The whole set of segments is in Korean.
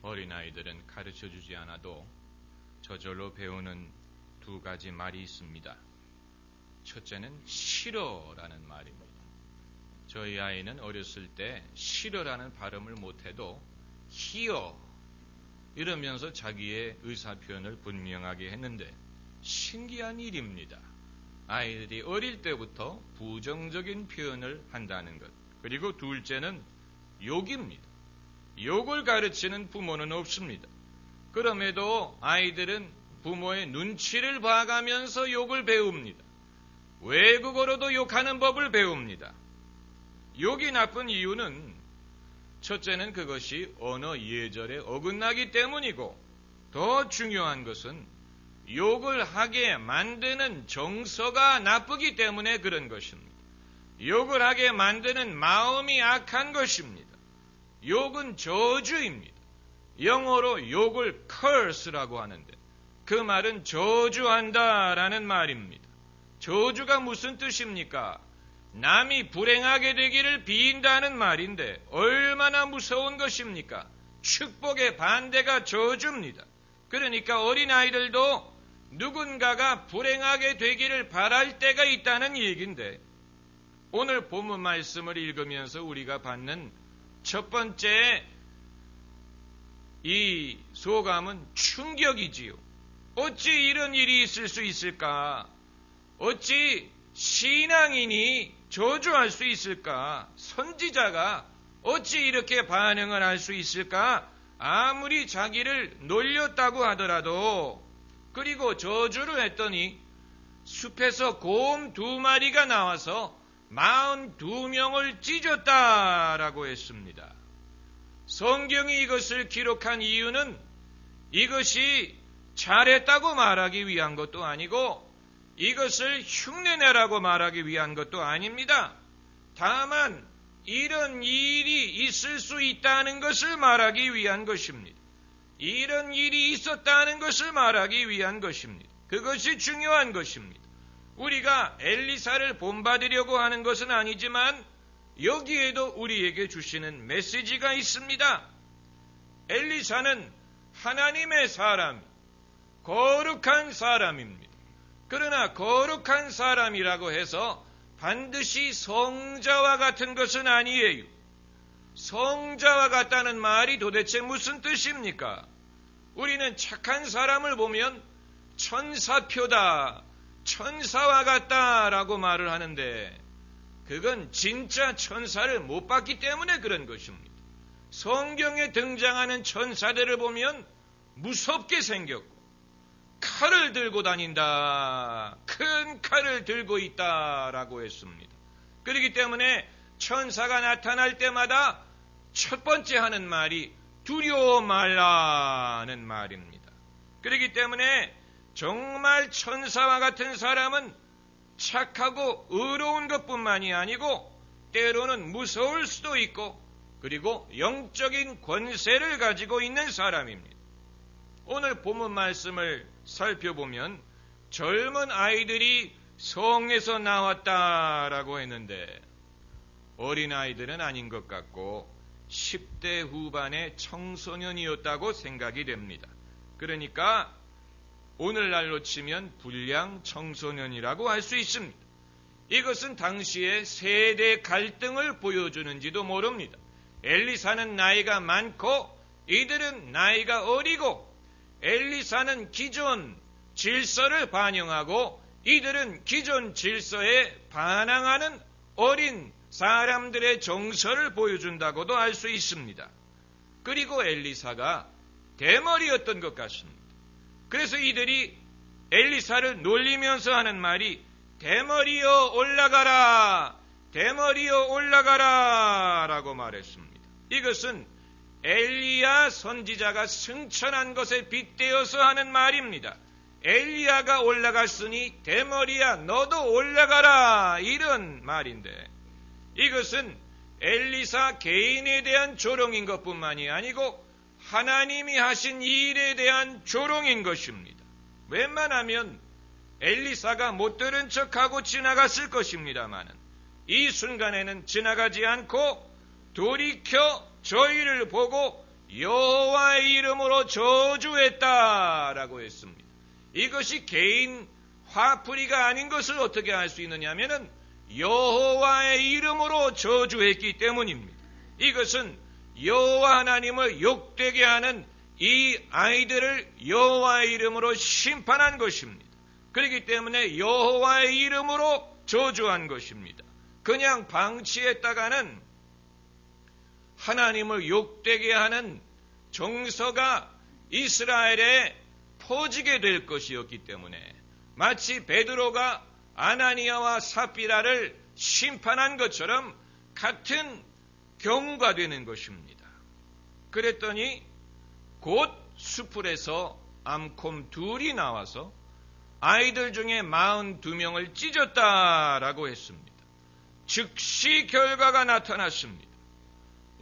어린아이들은 가르쳐주지 않아도 저절로 배우는 두 가지 말이 있습니다. 첫째는 싫어라는 말입니다. 저희 아이는 어렸을 때 싫어라는 발음을 못해도 히어 이러면서 자기의 의사표현을 분명하게 했는데 신기한 일입니다. 아이들이 어릴 때부터 부정적인 표현을 한다는 것. 그리고 둘째는 욕입니다. 욕을 가르치는 부모는 없습니다. 그럼에도 아이들은 부모의 눈치를 봐가면서 욕을 배웁니다. 외국어로도 욕하는 법을 배웁니다. 욕이 나쁜 이유는 첫째는 그것이 언어 예절에 어긋나기 때문이고, 더 중요한 것은 욕을 하게 만드는 정서가 나쁘기 때문에 그런 것입니다. 욕을 하게 만드는 마음이 악한 것입니다. 욕은 저주입니다. 영어로 욕을 curse라고 하는데 그 말은 저주한다라는 말입니다. 저주가 무슨 뜻입니까? 남이 불행하게 되기를 빈다는 말인데 얼마나 무서운 것입니까? 축복의 반대가 저주입니다. 그러니까 어린아이들도 누군가가 불행하게 되기를 바랄 때가 있다는 얘기인데, 오늘 본문 말씀을 읽으면서 우리가 받는 첫 번째 이 소감은 충격이지요. 어찌 이런 일이 있을 수 있을까? 어찌 신앙인이 저주할 수 있을까? 선지자가 어찌 이렇게 반응을 할 수 있을까? 아무리 자기를 놀렸다고 하더라도, 그리고 저주를 했더니 숲에서 곰 2마리가 나와서 42명을 찢었다라고 했습니다. 성경이 이것을 기록한 이유는 이것이 잘했다고 말하기 위한 것도 아니고 이것을 흉내내라고 말하기 위한 것도 아닙니다. 다만 이런 일이 있을 수 있다는 것을 말하기 위한 것입니다. 이런 일이 있었다는 것을 말하기 위한 것입니다. 그것이 중요한 것입니다. 우리가 엘리사를 본받으려고 하는 것은 아니지만 여기에도 우리에게 주시는 메시지가 있습니다. 엘리사는 하나님의 사람, 거룩한 사람입니다. 그러나 거룩한 사람이라고 해서 반드시 성자와 같은 것은 아니에요. 성자와 같다는 말이 도대체 무슨 뜻입니까? 우리는 착한 사람을 보면 천사표다, 천사와 같다라고 말을 하는데 그건 진짜 천사를 못 봤기 때문에 그런 것입니다. 성경에 등장하는 천사들을 보면 무섭게 생겼고 칼을 들고 다닌다, 큰 칼을 들고 있다라고 했습니다. 그렇기 때문에 천사가 나타날 때마다 첫 번째 하는 말이 두려워 말라는 말입니다. 그렇기 때문에 정말 천사와 같은 사람은 착하고 의로운 것뿐만이 아니고 때로는 무서울 수도 있고 그리고 영적인 권세를 가지고 있는 사람입니다. 오늘 본문 말씀을 살펴보면 젊은 아이들이 성에서 나왔다라고 했는데 어린아이들은 아닌 것 같고 10대 후반의 청소년이었다고 생각이 됩니다. 그러니까 오늘날로 치면 불량 청소년이라고 할 수 있습니다. 이것은 당시의 세대 갈등을 보여주는지도 모릅니다. 엘리사는 나이가 많고 이들은 나이가 어리고, 엘리사는 기존 질서를 반영하고 이들은 기존 질서에 반항하는 어린 사람들의 정서를 보여준다고도 할 수 있습니다. 그리고 엘리사가 대머리였던 것 같습니다. 그래서 이들이 엘리사를 놀리면서 하는 말이 대머리여 올라가라, 대머리여 올라가라 라고 말했습니다. 이것은 엘리야 선지자가 승천한 것에 빗대어서 하는 말입니다. 엘리야가 올라갔으니 대머리야 너도 올라가라, 이런 말인데 이것은 엘리사 개인에 대한 조롱인 것뿐만이 아니고 하나님이 하신 일에 대한 조롱인 것입니다. 웬만하면 엘리사가 못 들은 척하고 지나갔을 것입니다만 이 순간에는 지나가지 않고 돌이켜 저희를 보고 여호와의 이름으로 저주했다라고 했습니다. 이것이 개인 화풀이가 아닌 것을 어떻게 알 수 있느냐 하면은 여호와의 이름으로 저주했기 때문입니다. 이것은 여호와 하나님을 욕되게 하는 이 아이들을 여호와의 이름으로 심판한 것입니다. 그렇기 때문에 여호와의 이름으로 저주한 것입니다. 그냥 방치했다가는 하나님을 욕되게 하는 정서가 이스라엘에 퍼지게 될 것이었기 때문에 마치 베드로가 아나니아와 삽비라를 심판한 것처럼 같은 경우가 되는 것입니다. 그랬더니 곧 수풀에서 암콤 둘이 나와서 아이들 중에 42명을 찢었다라고 했습니다. 즉시 결과가 나타났습니다.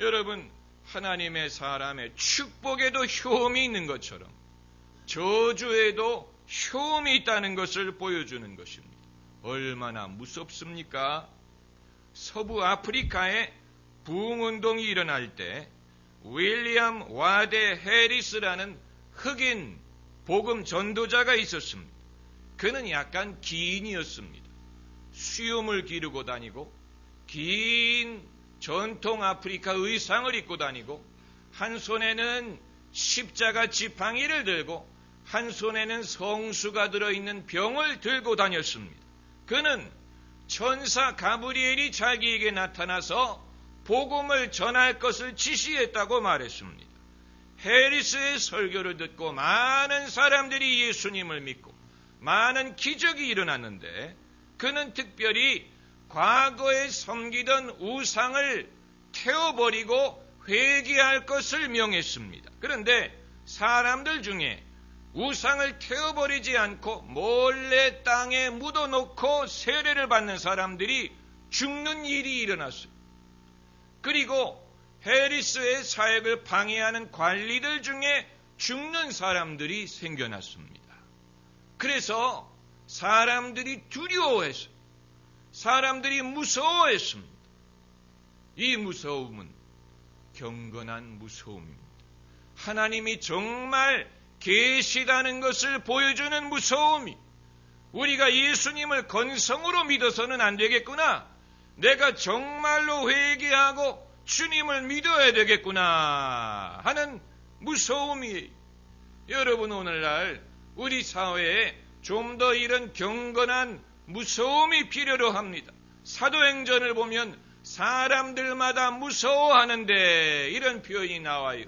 여러분, 하나님의 사람의 축복에도 효험이 있는 것처럼 저주에도 효험이 있다는 것을 보여주는 것입니다. 얼마나 무섭습니까? 서부 아프리카에 부흥운동이 일어날 때 윌리엄 와데 해리스라는 흑인 복음 전도자가 있었습니다. 그는 약간 기인이었습니다. 수염을 기르고 다니고 긴 전통 아프리카 의상을 입고 다니고 한 손에는 십자가 지팡이를 들고 한 손에는 성수가 들어있는 병을 들고 다녔습니다. 그는 천사 가브리엘이 자기에게 나타나서 복음을 전할 것을 지시했다고 말했습니다. 해리스의 설교를 듣고 많은 사람들이 예수님을 믿고 많은 기적이 일어났는데 그는 특별히 과거에 섬기던 우상을 태워버리고 회개할 것을 명했습니다. 그런데 사람들 중에 우상을 태워버리지 않고 몰래 땅에 묻어놓고 세례를 받는 사람들이 죽는 일이 일어났어요. 그리고 해리스의 사역을 방해하는 관리들 중에 죽는 사람들이 생겨났습니다. 그래서 사람들이 두려워했어요. 사람들이 무서워했습니다. 이 무서움은 경건한 무서움입니다. 하나님이 정말 계시다는 것을 보여주는 무서움이, 우리가 예수님을 건성으로 믿어서는 안 되겠구나, 내가 정말로 회개하고 주님을 믿어야 되겠구나 하는 무서움이, 여러분 오늘날 우리 사회에 좀 더 이런 경건한 무서움이 필요로 합니다. 사도행전을 보면 사람들마다 무서워하는데 이런 표현이 나와요.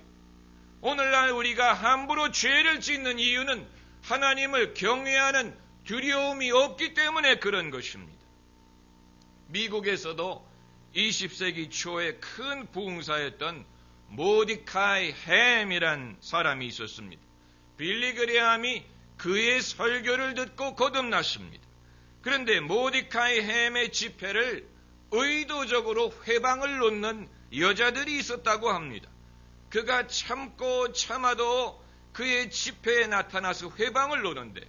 오늘날 우리가 함부로 죄를 짓는 이유는 하나님을 경외하는 두려움이 없기 때문에 그런 것입니다. 미국에서도 20세기 초에 큰 부흥사였던 모디카이 햄이란 사람이 있었습니다. 빌리 그레함이 그의 설교를 듣고 거듭났습니다. 그런데 모디카이 햄의 집회를 의도적으로 회방을 놓는 여자들이 있었다고 합니다. 그가 참고 참아도 그의 집회에 나타나서 회방을 놓는데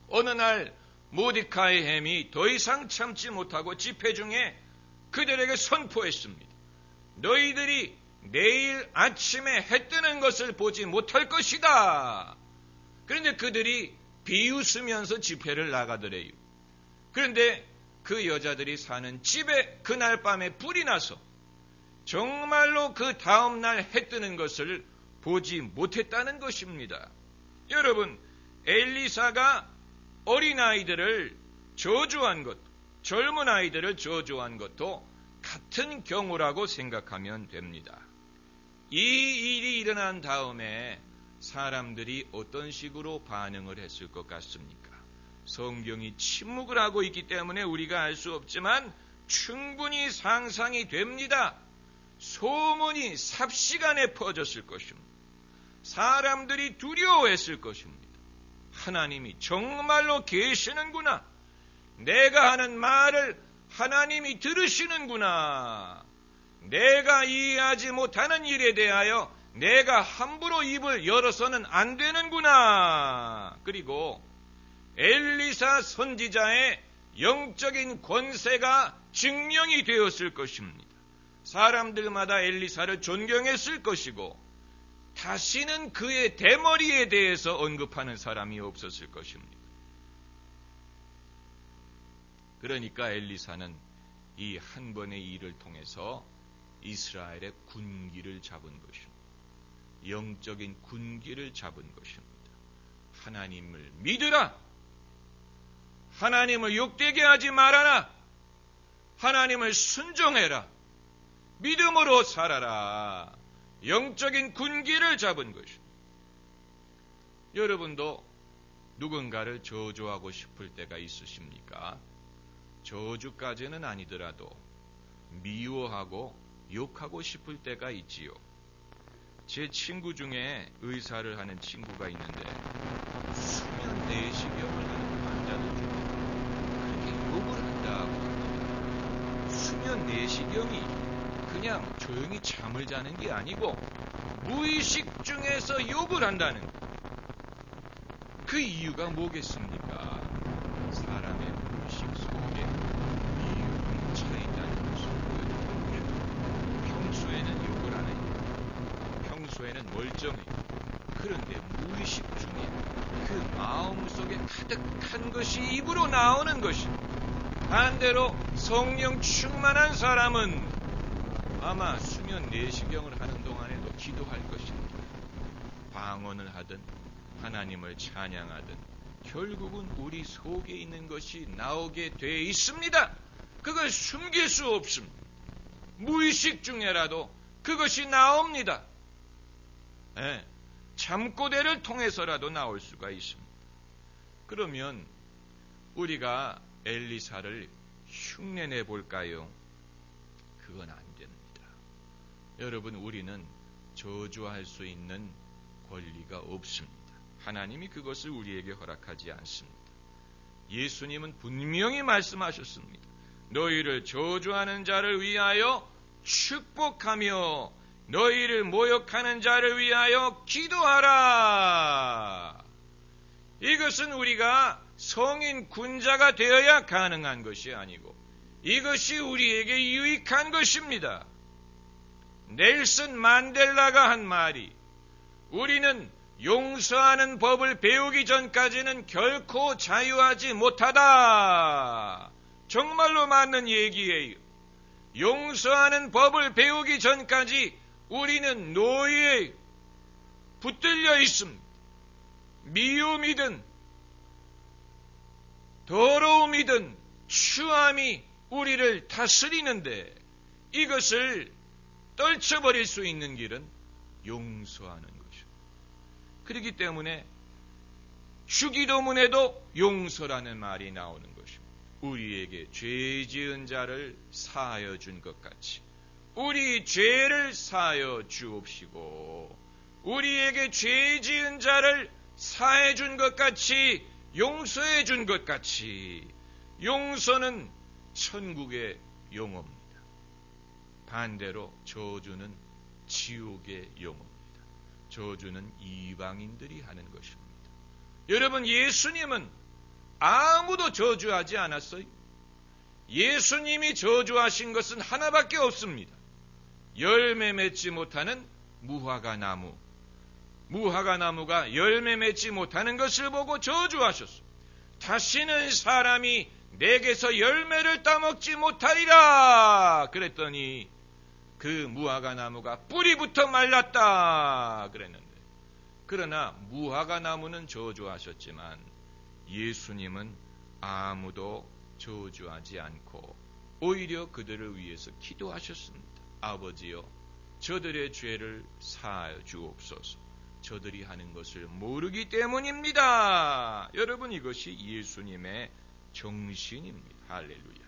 어느 날 모디카이 햄이 더 이상 참지 못하고 집회 중에 그들에게 선포했습니다. 너희들이 내일 아침에 해 뜨는 것을 보지 못할 것이다. 그런데 그들이 비웃으면서 집회를 나가더래요. 그런데 그 여자들이 사는 집에 그날 밤에 불이 나서 정말로 그 다음날 해 뜨는 것을 보지 못했다는 것입니다. 여러분, 엘리사가 어린아이들을 저주한 것, 젊은 아이들을 저주한 것도 같은 경우라고 생각하면 됩니다. 이 일이 일어난 다음에 사람들이 어떤 식으로 반응을 했을 것 같습니까? 성경이 침묵을 하고 있기 때문에 우리가 알 수 없지만 충분히 상상이 됩니다. 소문이 삽시간에 퍼졌을 것입니다. 사람들이 두려워했을 것입니다. 하나님이 정말로 계시는구나. 내가 하는 말을 하나님이 들으시는구나. 내가 이해하지 못하는 일에 대하여 내가 함부로 입을 열어서는 안 되는구나. 그리고 엘리사 선지자의 영적인 권세가 증명이 되었을 것입니다. 사람들마다 엘리사를 존경했을 것이고 다시는 그의 대머리에 대해서 언급하는 사람이 없었을 것입니다. 그러니까 엘리사는 이 한 번의 일을 통해서 이스라엘의 군기를 잡은 것입니다. 영적인 군기를 잡은 것입니다. 하나님을 믿으라. 하나님을 욕되게 하지 말아라. 하나님을 순종해라. 믿음으로 살아라. 영적인 군기를 잡은 것입니다. 여러분도 누군가를 저주하고 싶을 때가 있으십니까? 저주까지는 아니더라도 미워하고 욕하고 싶을 때가 있지요. 제 친구 중에 의사를 하는 친구가 있는데 수면 내시경을 하는 환자들 중에 그렇게 욕을 한다고 합니다. 수면 내시경이 그냥 조용히 잠을 자는 게 아니고 무의식 중에서 욕을 한다는 거예요. 그 이유가 뭐겠습니까? 사람의 무의식 속에 미움이 차 있다는 것을 보여줍니다. 평소에는 욕을 안 해요. 평소에는 멀쩡해요. 그런데 무의식 중에 그 마음속에 가득한 것이 입으로 나오는 것입니다. 반대로 성령 충만한 사람은 아마 수면 내시경을 하는 동안에도 기도할 것입니다. 방언을 하든 하나님을 찬양하든 결국은 우리 속에 있는 것이 나오게 돼 있습니다. 그걸 숨길 수 없습니다. 무의식 중에라도 그것이 나옵니다. 네, 잠꼬대를 통해서라도 나올 수가 있습니다. 그러면 우리가 엘리사를 흉내내 볼까요? 그건 안 됩니다. 여러분, 우리는 저주할 수 있는 권리가 없습니다. 하나님이 그것을 우리에게 허락하지 않습니다. 예수님은 분명히 말씀하셨습니다. 너희를 저주하는 자를 위하여 축복하며 너희를 모욕하는 자를 위하여 기도하라. 이것은 우리가 성인 군자가 되어야 가능한 것이 아니고 이것이 우리에게 유익한 것입니다. 넬슨 만델라가 한 말이 우리는 용서하는 법을 배우기 전까지는 결코 자유하지 못하다. 정말로 맞는 얘기예요. 용서하는 법을 배우기 전까지 우리는 노예에 붙들려 있습니다. 미움이든 더러움이든 추함이 우리를 다스리는데 이것을 떨쳐버릴 수 있는 길은 용서하는 것입니다. 그렇기 때문에 주기도문에도 용서라는 말이 나오는 것입니다. 우리에게 죄 지은 자를 사하여 준 것 같이 우리 죄를 사하여 주옵시고 우리에게 죄 지은 자를 사해 준 것 같이 용서해 준 것 같이 용서는 천국의 용어입니다. 반대로 저주는 지옥의 용어입니다. 저주는 이방인들이 하는 것입니다. 여러분, 예수님은 아무도 저주하지 않았어요. 예수님이 저주하신 것은 하나밖에 없습니다. 열매 맺지 못하는 무화과 나무. 무화과 나무가 열매 맺지 못하는 것을 보고 저주하셨어요. 다시는 사람이 내게서 열매를 따먹지 못하리라. 그랬더니 그 무화과 나무가 뿌리부터 말랐다 그랬는데, 그러나 무화과 나무는 저주하셨지만 예수님은 아무도 저주하지 않고 오히려 그들을 위해서 기도하셨습니다. 아버지여, 저들의 죄를 사하여 주옵소서. 저들이 하는 것을 모르기 때문입니다. 여러분, 이것이 예수님의 정신입니다. 할렐루야.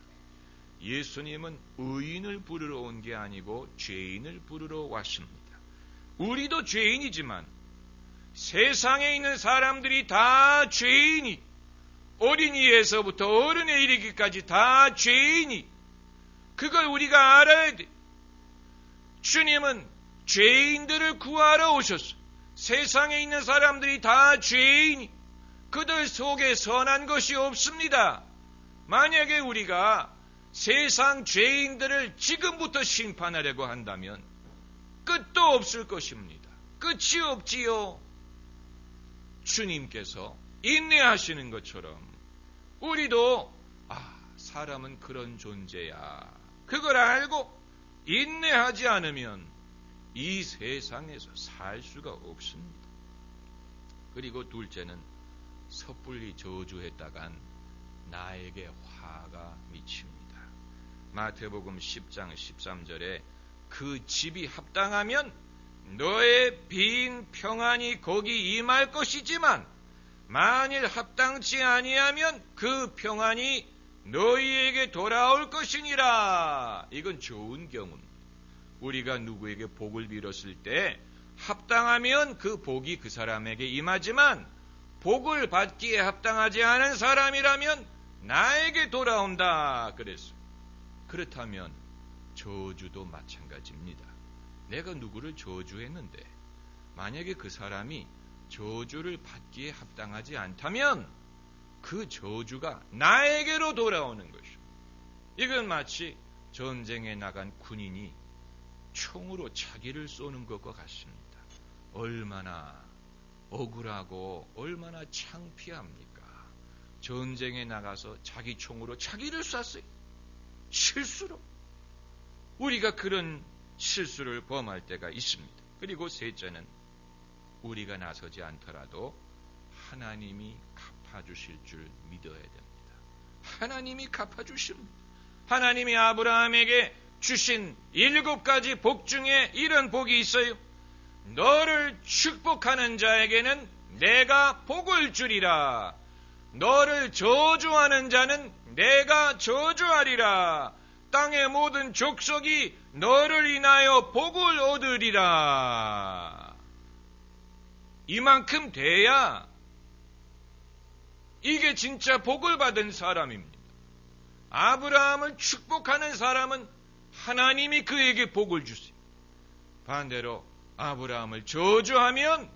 예수님은 의인을 부르러 온 게 아니고 죄인을 부르러 왔습니다. 우리도 죄인이지만 세상에 있는 사람들이 다 죄인이, 어린이에서부터 어른에 이르기까지 다 죄인이, 그걸 우리가 알아야 돼. 주님은 죄인들을 구하러 오셨어. 세상에 있는 사람들이 다 죄인이, 그들 속에 선한 것이 없습니다. 만약에 우리가 세상 죄인들을 지금부터 심판하려고 한다면 끝도 없을 것입니다. 끝이 없지요. 주님께서 인내하시는 것처럼 우리도 사람은 그런 존재야. 그걸 알고 인내하지 않으면 이 세상에서 살 수가 없습니다. 그리고 둘째는 섣불리 저주했다간 나에게 화가 미칩니다. 마태복음 10장 13절에 그 집이 합당하면 너의 빈 평안이 거기 임할 것이지만 만일 합당치 아니하면 그 평안이 너희에게 돌아올 것이니라. 이건 좋은 경우입니다. 우리가 누구에게 복을 빌었을 때 합당하면 그 복이 그 사람에게 임하지만 복을 받기에 합당하지 않은 사람이라면 나에게 돌아온다 그랬어요. 그렇다면 저주도 마찬가지입니다. 내가 누구를 저주했는데 만약에 그 사람이 저주를 받기에 합당하지 않다면 그 저주가 나에게로 돌아오는 것이죠. 이건 마치 전쟁에 나간 군인이 총으로 자기를 쏘는 것과 같습니다. 얼마나 억울하고 얼마나 창피합니까? 전쟁에 나가서 자기 총으로 자기를 쐈어요. 실수로. 우리가 그런 실수를 범할 때가 있습니다. 그리고 셋째는 우리가 나서지 않더라도 하나님이 갚아주실 줄 믿어야 됩니다. 하나님이 갚아주십니다. 하나님이 아브라함에게 주신 7가지 복 중에 이런 복이 있어요. 너를 축복하는 자에게는 내가 복을 주리라. 너를 저주하는 자는 내가 저주하리라. 땅의 모든 족속이 너를 인하여 복을 얻으리라. 이만큼 돼야 이게 진짜 복을 받은 사람입니다. 아브라함을 축복하는 사람은 하나님이 그에게 복을 주세요. 반대로 아브라함을 저주하면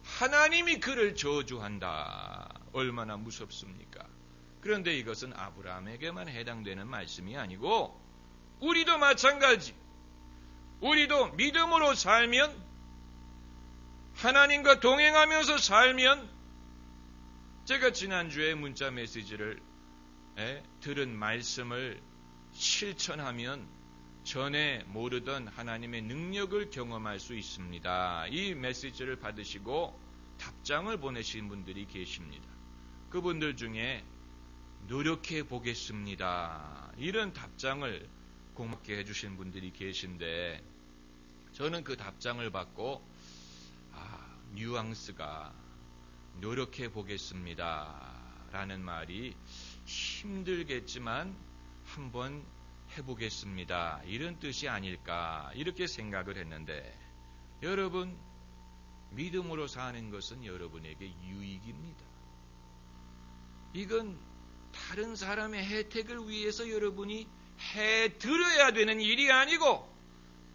하나님이 그를 저주한다. 얼마나 무섭습니까? 그런데 이것은 아브라함에게만 해당되는 말씀이 아니고 우리도 마찬가지. 우리도 믿음으로 살면, 하나님과 동행하면서 살면, 제가 지난주에 문자 메시지를 들은 말씀을 실천하면 전에 모르던 하나님의 능력을 경험할 수 있습니다. 이 메시지를 받으시고 답장을 보내신 분들이 계십니다. 그분들 중에 노력해 보겠습니다. 이런 답장을 고맙게 해주신 분들이 계신데 저는 그 답장을 받고 뉘앙스가 노력해 보겠습니다 라는 말이 힘들겠지만 한번 해보겠습니다 이런 뜻이 아닐까 이렇게 생각을 했는데 여러분 믿음으로 사는 것은 여러분에게 유익입니다. 이건 다른 사람의 혜택을 위해서 여러분이 해드려야 되는 일이 아니고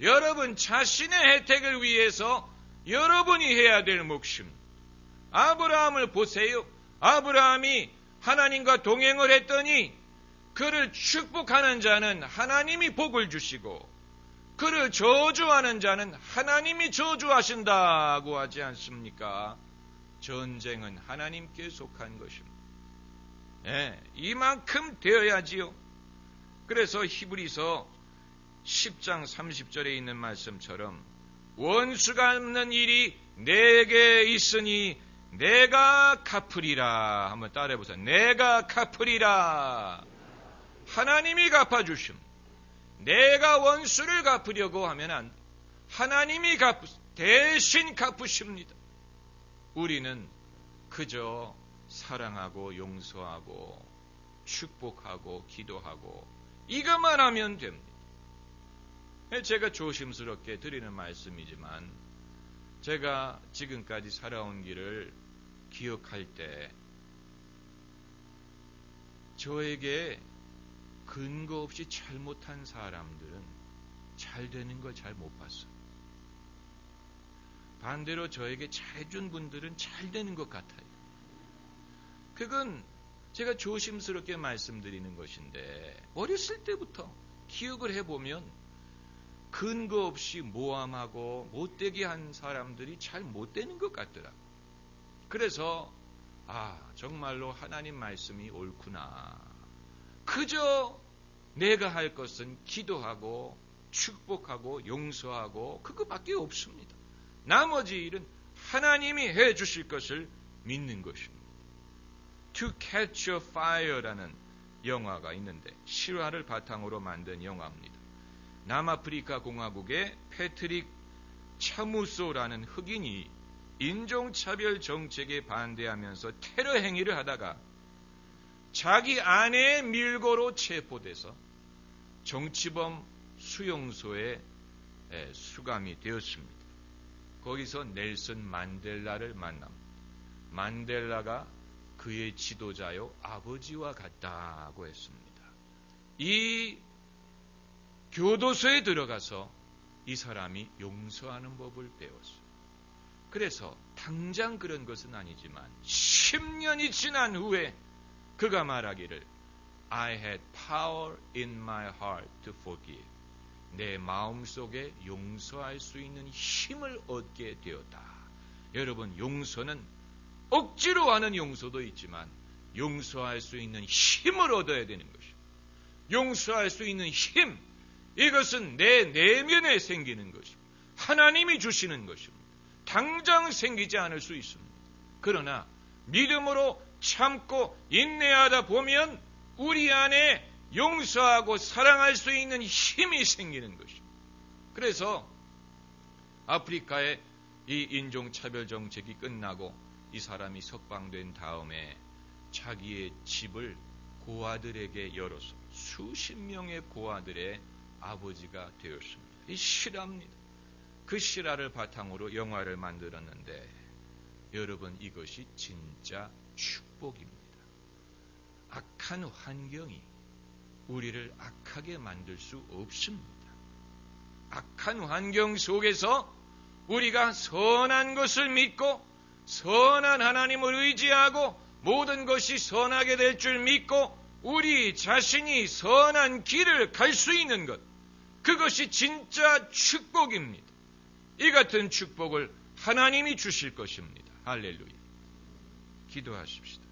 여러분 자신의 혜택을 위해서 여러분이 해야 될 몫입니다. 아브라함을 보세요. 아브라함이 하나님과 동행을 했더니 그를 축복하는 자는 하나님이 복을 주시고 그를 저주하는 자는 하나님이 저주하신다고 하지 않습니까? 전쟁은 하나님께 속한 것입니다. 이만큼 되어야지요. 그래서 히브리서 10장 30절에 있는 말씀처럼 원수가 없는 일이 내게 있으니 내가 갚으리라. 한번 따라해보세요. 내가 갚으리라. 하나님이 갚아주심. 내가 원수를 갚으려고 하면 안 돼. 하나님이 대신 갚으십니다. 우리는 그저 사랑하고 용서하고 축복하고 기도하고 이것만 하면 됩니다. 제가 조심스럽게 드리는 말씀이지만 제가 지금까지 살아온 길을 기억할 때 저에게 근거 없이 잘못한 사람들은 잘 되는 걸 잘 못 봤어요. 반대로 저에게 잘해준 분들은 잘 되는 것 같아요. 그건 제가 조심스럽게 말씀드리는 것인데 어렸을 때부터 기억을 해보면 근거 없이 모함하고 못되게 한 사람들이 잘 못되는 것 같더라. 그래서 정말로 하나님 말씀이 옳구나. 그저 내가 할 것은 기도하고 축복하고 용서하고 그거밖에 없습니다. 나머지 일은 하나님이 해 주실 것을 믿는 것입니다. To Catch a Fire라는 영화가 있는데 실화를 바탕으로 만든 영화입니다. 남아프리카 공화국의 패트릭 차무소라는 흑인이 인종차별 정책에 반대하면서 테러 행위를 하다가 자기 아내의 밀고로 체포돼서 정치범 수용소에 수감이 되었습니다. 거기서 넬슨 만델라를 만납니다. 만델라가 그의 지도자요 아버지와 같다고 했습니다. 이 교도소에 들어가서 이 사람이 용서하는 법을 배웠어요. 그래서 당장 그런 것은 아니지만 10년이 지난 후에 그가 말하기를 I had power in my heart to forgive. 내 마음속에 용서할 수 있는 힘을 얻게 되었다. 여러분, 용서는 억지로 하는 용서도 있지만 용서할 수 있는 힘을 얻어야 되는 것입니다. 용서할 수 있는 힘, 이것은 내 내면에 생기는 것입니다. 하나님이 주시는 것입니다. 당장 생기지 않을 수 있습니다. 그러나 믿음으로 참고 인내하다 보면 우리 안에 용서하고 사랑할 수 있는 힘이 생기는 것입니다. 그래서 아프리카의 이 인종차별 정책이 끝나고 이 사람이 석방된 다음에 자기의 집을 고아들에게 열어서 수십 명의 고아들의 아버지가 되었습니다. 이 실화입니다. 그 실화를 바탕으로 영화를 만들었는데 여러분, 이것이 진짜 축복입니다. 악한 환경이 우리를 악하게 만들 수 없습니다. 악한 환경 속에서 우리가 선한 것을 믿고 선한 하나님을 의지하고 모든 것이 선하게 될 줄 믿고 우리 자신이 선한 길을 갈 수 있는 것, 그것이 진짜 축복입니다. 이 같은 축복을 하나님이 주실 것입니다. 할렐루야. 기도하십시다.